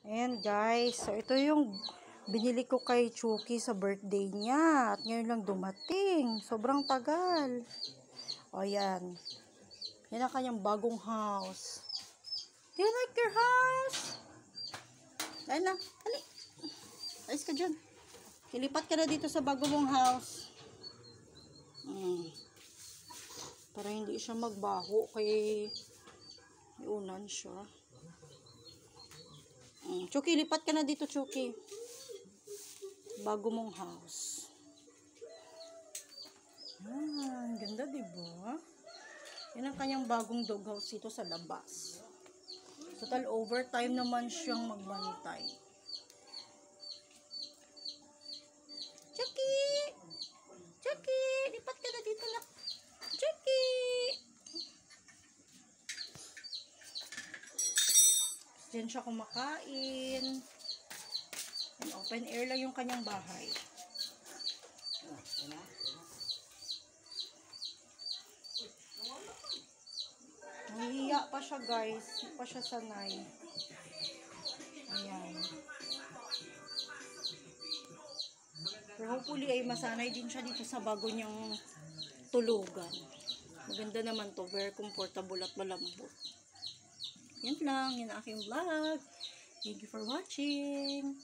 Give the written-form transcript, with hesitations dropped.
Ayan guys, so ito yung binili ko kay Chucky sa birthday niya. At ngayon lang dumating. Sobrang tagal. O yan. Yan ang kanyang bagong house. Do you like your house? Ayun na. Hali. Alis ka dyan. Kilipat ka na dito sa bago mong house. Para hindi siya magbaho kay iunan siya. Chucky, lipat ka na dito, Chucky. Bago mong house. Ganda, diba? Yan ang kanyang bagong dog house dito sa labas. Total overtime naman siyang magbantay. Chucky! Chucky! Lipat ka na dito na. Chucky! Diyan siya kumakain. And open air lang yung kanyang bahay. Nahihiya pa siya guys. Hindi pa siya sanay. Ayan. Pero hopefully ay masanay din siya dito sa bago niyang tulugan. Maganda naman to. Very comfortable at malambot. Yan lang. Yan ang aking vlog. Thank you for watching.